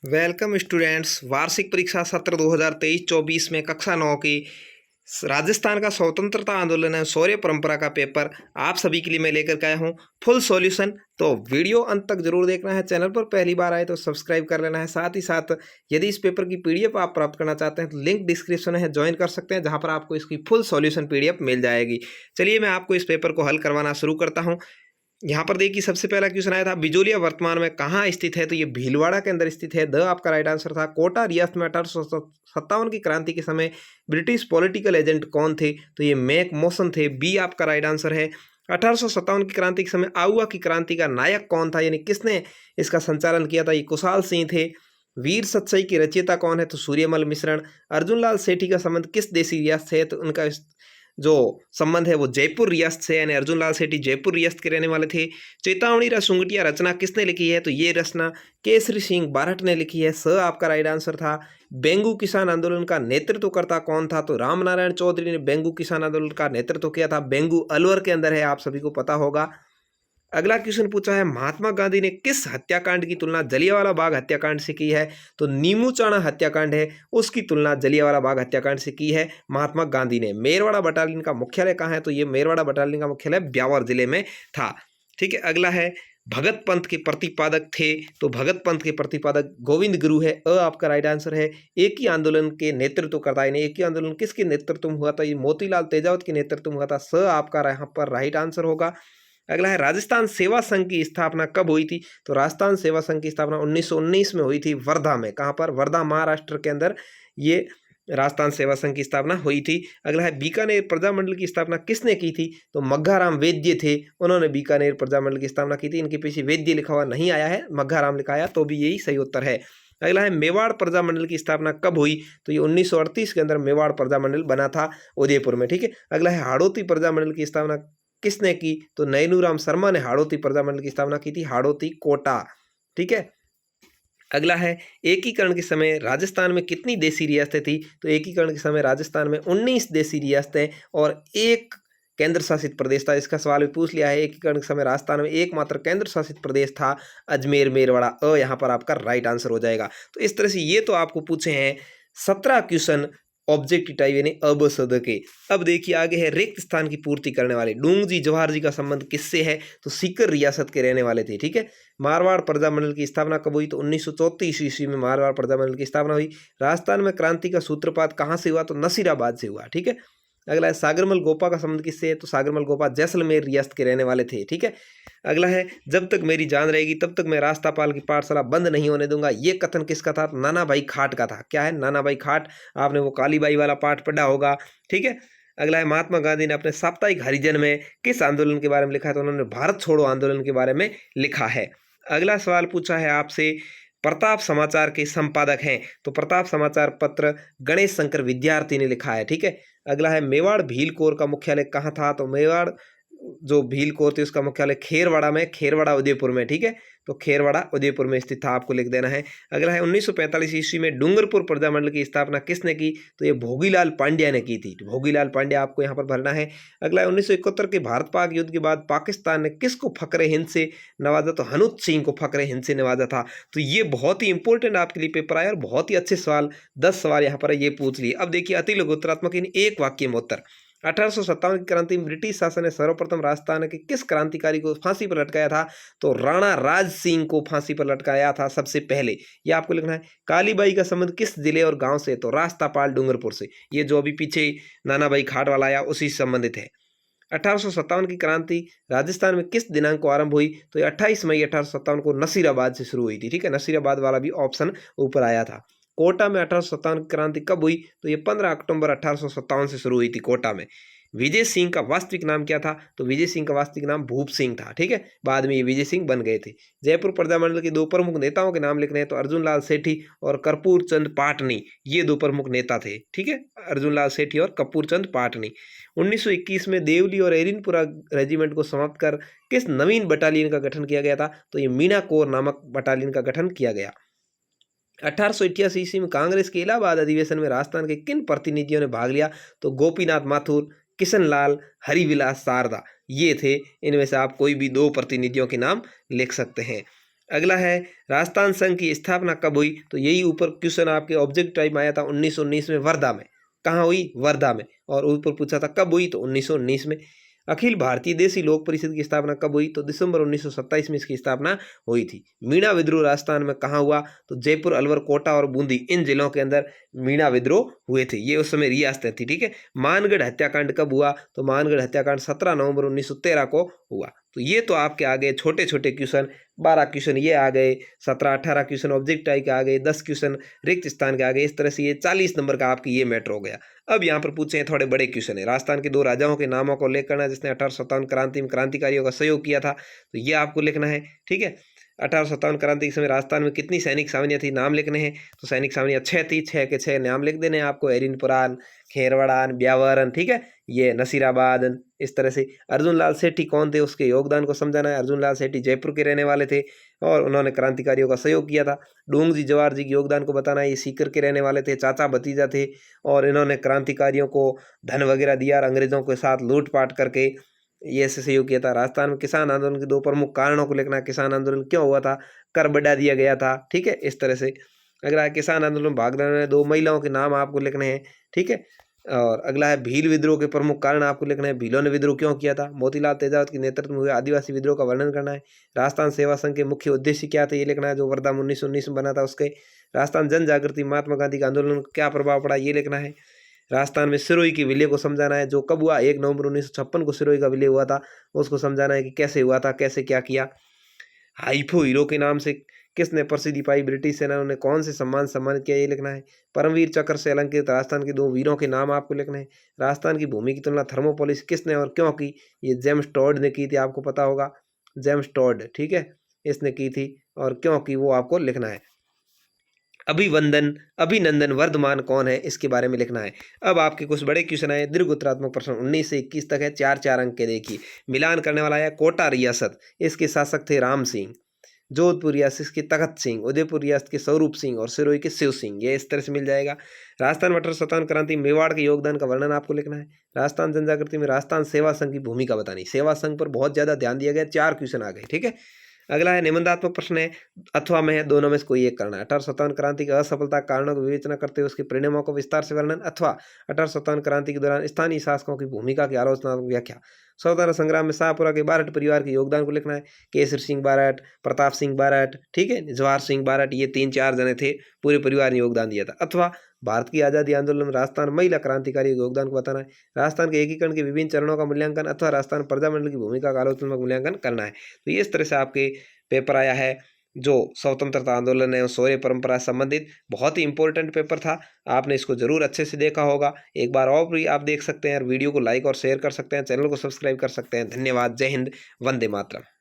Welcome students. वार्षिक परीक्षा सत्र 2023-24 में कक्षा 9 की राजस्थान का स्वतंत्रता आंदोलन एवं शौर्य परंपरा का पेपर आप सभी के लिए मैं लेकर के आया हूँ फुल सॉल्यूशन। तो वीडियो अंत तक जरूर देखना है। चैनल पर पहली बार आए तो सब्सक्राइब कर लेना है। साथ ही साथ यदि इस पेपर की पीडीएफ आप प्राप्त करना चाहते हैं तो लिंक डिस्क्रिप्शन में है, ज्वाइन कर सकते हैं, जहां पर आपको इसकी फुल सॉल्यूशन पीडीएफ मिल जाएगी। चलिए मैं आपको इस पेपर को हल करवाना शुरू करता हूँ। यहाँ पर देखिए सबसे पहला क्वेश्चन आया था, बिजोलिया वर्तमान में कहाँ स्थित है? तो ये भीलवाड़ा के अंदर स्थित है। द आपका राइट आंसर था। कोटा रियासत में 1857 की क्रांति के समय ब्रिटिश पॉलिटिकल एजेंट कौन थे? तो ये मैक मॉसन थे। बी आपका राइट आंसर है। 1857 की क्रांति के समय आउवा की क्रांति का नायक कौन था, यानी किसने इसका संचालन किया था? ये कुशाल सिंह थे। वीर सतसई की रचयिता कौन है? तो सूर्यमल मिश्रण। अर्जुन लाल सेठी का संबंध किस देसी रियासत से है? तो उनका जो संबंध है वो जयपुर रियासत से, यानी अर्जुन लाल सेठी जयपुर रियासत के रहने वाले थे। चेतावनी रसूंगटिया रचना किसने लिखी है? तो ये रचना केसरी सिंह बारठ ने लिखी है। स आपका राइट आंसर था। बेंगू किसान आंदोलन का नेतृत्व करता कौन था? तो रामनारायण चौधरी ने बेंगू किसान आंदोलन का नेतृत्व किया था। बेंगू अलवर के अंदर है, आप सभी को पता होगा। अगला क्वेश्चन पूछा है, महात्मा गांधी ने किस हत्याकांड की तुलना जलियांवाला बाग हत्याकांड से की है? तो नीमूचाणा हत्याकांड है, उसकी तुलना जलियांवाला बाग हत्याकांड से की है महात्मा गांधी ने। मेरवाड़ा बटालियन का मुख्यालय कहाँ है? तो ये मेरवाड़ा बटालियन का मुख्यालय ब्यावर जिले में था। ठीक है। अगला है, भगत पंथ के प्रतिपादक थे? तो भगत पंथ के प्रतिपादक गोविंद गुरु है। अ आपका राइट आंसर है। एक ही आंदोलन के नेतृत्व करता है, एक ही आंदोलन किसके नेतृत्व में हुआ था? ये मोतीलाल तेजावत के नेतृत्व में हुआ था। स आपका यहाँ पर राइट आंसर होगा। अगला है, राजस्थान सेवा संघ की स्थापना कब हुई थी? तो राजस्थान सेवा संघ की स्थापना 1919 में हुई थी, वर्धा में। कहाँ पर? वर्धा, महाराष्ट्र के अंदर ये राजस्थान सेवा संघ की स्थापना हुई थी। अगला है, बीकानेर प्रजामंडल की स्थापना किसने की थी? तो मग्घाराम वैद्य थे, उन्होंने बीकानेर प्रजामंडल की स्थापना की थी। इनके पीछे वैद्य लिखा हुआ नहीं आया है, मग्घाराम लिखा आया, तो भी यही सही उत्तर है। अगला है, मेवाड़ प्रजामंडल की स्थापना कब हुई? तो ये 1938 के अंदर मेवाड़ प्रजामंडल बना था उदयपुर में। ठीक है। अगला है, हाड़ौती प्रजामंडल की स्थापना किसने की? तो नैनूराम शर्मा ने हाड़ौती प्रजामंडल की स्थापना की थी, हाड़ौती कोटा। ठीक है। अगला है, एकीकरण के समय राजस्थान में कितनी देसी रियासतें थी? तो एकीकरण के समय राजस्थान में 19 देसी रियासतें और एक केंद्र शासित प्रदेश था। इसका सवाल भी पूछ लिया है। एकीकरण के समय राजस्थान में एकमात्र केंद्र शासित प्रदेश था अजमेर मेरवाड़ा। अ यहाँ पर आपका राइट आंसर हो जाएगा। तो इस तरह से ये तो आपको पूछे हैं 17 क्वेश्चन ऑब्जेक्टिव टाइप यानी अब सद के। अब देखिए आगे है, रिक्त स्थान की पूर्ति करने वाले डूंग जी जवाहर जी का संबंध किससे है? तो सीकर रियासत के रहने वाले थे। ठीक है। मारवाड़ प्रजामंडल की स्थापना कब हुई? तो 1934 ईस्वी में मारवाड़ प्रजामंडल की स्थापना हुई। राजस्थान में क्रांति का सूत्रपात कहाँ से हुआ? तो नसीराबाद से हुआ। ठीक है। अगला है, सागरमल गोपा का संबंध किससे है? तो सागरमल गोपा जैसलमेर रियासत के रहने वाले थे। ठीक है। अगला है, जब तक मेरी जान रहेगी तब तक मैं रास्तापाल की पाठशाला बंद नहीं होने दूंगा, ये कथन किसका था? नाना भाई खाट का था। क्या है? नाना भाई खाट। आपने वो कालीबाई वाला पाठ पढ़ा होगा। ठीक है। अगला है, महात्मा गांधी ने अपने साप्ताहिक हरिजन में किस आंदोलन के बारे में लिखा है? तो उन्होंने भारत छोड़ो आंदोलन के बारे में लिखा है। अगला सवाल पूछा है आपसे, प्रताप समाचार के संपादक हैं? तो प्रताप समाचार पत्र गणेश शंकर विद्यार्थी ने लिखा है। ठीक है। अगला है, मेवाड़ भील कोर का मुख्यालय कहाँ था? तो मेवाड़ जो भील कोर थी उसका मुख्यालय खेरवाड़ा में, खेरवाड़ा उदयपुर में। ठीक है। तो खेरवाड़ा उदयपुर में स्थित था, आपको लिख देना है। अगला है, 1945 ईस्वी में डूंगरपुर प्रजामंडल की स्थापना किसने की? तो ये भोगीलाल पांड्या ने की थी। भोगीलाल पांड्या आपको यहाँ पर भरना है। अगला है, 1971 के भारत पाक युद्ध के बाद पाकिस्तान ने किसको फकरे हिंद से नवाजा? तो हनुत सिंह को फकरे हिंद से नवाजा था। तो ये बहुत ही इंपॉर्टेंट आपके लिए पेपर आया और बहुत ही अच्छे सवाल, 10 सवाल यहाँ पर ये पूछ लिए। अब देखिए अति लघु उत्तरात्मक इन एक वाक्य में उत्तर। 1857 की क्रांति में ब्रिटिश शासन ने सर्वप्रथम राजस्थान के किस क्रांतिकारी को फांसी पर लटकाया था? तो राणा राज सिंह को फांसी पर लटकाया था सबसे पहले। यह आपको लिखना है। कालीबाई का संबंध किस जिले और गांव से? तो रास्तापाल डूंगरपुर से। ये जो अभी पीछे नाना भाई खाट वाला आया उसी से संबंधित है। 1857 की क्रांति राजस्थान में किस दिनांक को आरंभ हुई? तो 28 मई 1857 को नसीराबाद से शुरू हुई थी। ठीक है। नसीराबाद वाला भी ऑप्शन ऊपर आया था। कोटा में 1857 की क्रांति कब हुई? तो ये 15 अक्टूबर 1857 से शुरू हुई थी कोटा में। विजय सिंह का वास्तविक नाम क्या था? तो विजय सिंह का वास्तविक नाम भूप सिंह था। ठीक है। बाद में ये विजय सिंह बन गए थे। जयपुर प्रजामंडल के दो प्रमुख नेताओं के नाम लिखने हैं, तो अर्जुन लाल सेठी और कर्पूर चंद पाटनी, ये दो प्रमुख नेता थे। ठीक है। अर्जुन लाल सेठी और कर्पूर चंद पाटनी। 1921 में देवली और एरिनपुरा रेजिमेंट को समाप्त कर किस नवीन बटालियन का गठन किया गया था? तो ये मीना कोर नामक बटालियन का गठन किया गया। 1888 ईस्वी में कांग्रेस के इलाहाबाद अधिवेशन में राजस्थान के किन प्रतिनिधियों ने भाग लिया? तो गोपीनाथ माथुर, किशनलाल, हरिविलास शारदा, ये थे। इनमें से आप कोई भी दो प्रतिनिधियों के नाम लिख सकते हैं। अगला है राजस्थान संघ की स्थापना कब हुई, तो यही ऊपर क्वेश्चन आपके ऑब्जेक्ट टाइप में आया था 1919 में वर्धा में। कहाँ हुई? वर्धा में। और ऊपर पूछा था कब हुई, तो 1919 में। अखिल भारतीय देसी लोक परिषद की स्थापना कब हुई, तो दिसंबर 1927 में इसकी स्थापना हुई थी। मीणा विद्रोह राजस्थान में कहाँ हुआ, तो जयपुर, अलवर, कोटा और बूंदी, इन जिलों के अंदर मीणा विद्रोह हुए थे। ये उस समय रियासतें थी, ठीक है। मानगढ़ हत्याकांड कब हुआ, तो मानगढ़ हत्याकांड 17 नवंबर 1913 को हुआ। तो ये तो आपके आ गए छोटे छोटे क्वेश्चन, 12 क्वेश्चन ये आ गए, 17-18 क्वेश्चन ऑब्जेक्ट टाइप के आ गए, 10 क्वेश्चन रिक्त स्थान के आ गए। इस तरह से ये 40 नंबर का आपकी ये मैटर हो गया। अब यहाँ पर पूछे हैं थोड़े बड़े क्वेश्चन है। राजस्थान के 2 राजाओं के नामों को उल्लेख करना जिसने 1857 क्रांति में क्रांतिकारियों का सहयोग किया था, तो ये आपको लिखना है, ठीक है। 1857 क्रांति के समय राजस्थान में कितनी सैनिक छावनियाँ थी, नाम लिखने हैं। तो सैनिक छावनियाँ 6 थी, 6 के 6 नाम लिख देने हैं आपको। एरिनपुरान, खेरवड़ान, ब्यावरन, ठीक है, ये नसीराबाद। इस तरह से अर्जुन लाल सेठी कौन थे, उसके योगदान को समझाना है। अर्जुन लाल सेठी जयपुर के रहने वाले थे और उन्होंने क्रांतिकारियों का सहयोग किया था। डोंग जी जवाहर जी के योगदान को बताना है। ये सीकर के रहने वाले थे, चाचा भतीजा थे और इन्होंने क्रांतिकारियों को धन वगैरह दिया और अंग्रेजों के साथ लूटपाट करके ये ऐसे सहयोग किया था। राजस्थान में किसान आंदोलन के 2 प्रमुख कारणों को लिखना है। किसान आंदोलन क्यों हुआ था, कर बढ़ा दिया गया था, ठीक है। इस तरह से अगला है किसान आंदोलन में भाग लेने वाले 2 महिलाओं के नाम आपको लिखने हैं, ठीक है। और अगला है भील विद्रोह के प्रमुख कारण आपको लिखना है। भीलों ने विद्रोह क्यों किया था। मोतीलाल तेजावत के नेतृत्व में हुए आदिवासी विद्रोह का वर्णन करना है। राजस्थान सेवा संघ के मुख्य उद्देश्य क्या थे, ये लिखना है, जो वर्धा में 1919 में बना था उसके। राजस्थान जन जागृति महात्मा गांधी का आंदोलन का क्या प्रभाव पड़ा, ये लिखना है। राजस्थान में सिरोही के विलय को समझाना है, जो कब हुआ, 1 नवंबर 1956 को सिरोही का विलय हुआ था। उसको समझाना है कि कैसे हुआ था, कैसे क्या किया। हाइफो हीरो के नाम से किसने प्रसिद्धि पाई, ब्रिटिश सेना ने कौन से सम्मान सम्मानित किया, ये लिखना है। परमवीर चक्र से अलंकृत राजस्थान के 2 वीरों के नाम आपको लिखने हैं। राजस्थान की भूमि की तुलना थर्मोपोलिस किसने और क्यों की, ये जेम्स टॉड ने की थी, आपको पता होगा, जेम्स टॉड, ठीक है, इसने की थी और क्यों की वो आपको लिखना है। अभिनंदन वर्धमान कौन है, इसके बारे में लिखना है। अब आपके कुछ बड़े क्वेश्चन आए। दीर्घ उत्तरात्मक प्रश्न 19 से 21 तक है, 4-4 अंक के। देखिए मिलान करने वाला है। कोटा रियासत, इसके शासक थे राम सिंह। जोधपुर रियासत के तखत सिंह, उदयपुर रियासत के स्वरूप सिंह और सिरोही के शिव सिंह। ये इस तरह से मिल जाएगा। राजस्थान में 1857 क्रांति मेवाड़ के योगदान का वर्णन आपको लिखना है। राजस्थान जनजागृति में राजस्थान सेवा संघ की भूमिका बतानी। सेवा संघ पर बहुत ज्यादा ध्यान दिया गया, 4 क्वेश्चन आ गए, ठीक है। अगला है निबंधात्मक प्रश्न है, अथवा में है, दोनों में से कोई एक करना है। 1857 क्रांति की असफलता कारणों की विवेचना करते हुए उसके परिणामों को विस्तार से वर्णन, अथवा 1857 क्रांति के दौरान स्थानीय शासकों की भूमिका की आलोचनात्मक व्याख्या। स्वतंत्रता संग्राम में शाहपुरा के बारठ परिवार के योगदान को लिखना है। केसर सिंह बारठ, प्रताप सिंह बारठ, ठीक है, जवाहर सिंह बारठ, ये 3-4 जने थे, पूरे परिवार ने योगदान दिया था। अथवा भारत की आज़ादी आंदोलन में राजस्थान महिला क्रांतिकारी के योगदान को बताना है। राजस्थान के एकीकरण के विभिन्न चरणों का मूल्यांकन अथवा राजस्थान प्रजामंडल की भूमिका का आलोचनात्मक मूल्यांकन करना है। तो ये इस तरह से आपके पेपर आया है, जो स्वतंत्रता आंदोलन है और शौर्य परंपरा से संबंधित बहुत ही इंपॉर्टेंट पेपर था। आपने इसको जरूर अच्छे से देखा होगा। एक बार और भी आप देख सकते हैं और वीडियो को लाइक और शेयर कर सकते हैं, चैनल को सब्सक्राइब कर सकते हैं। धन्यवाद। जय हिंद, वंदे मातरम।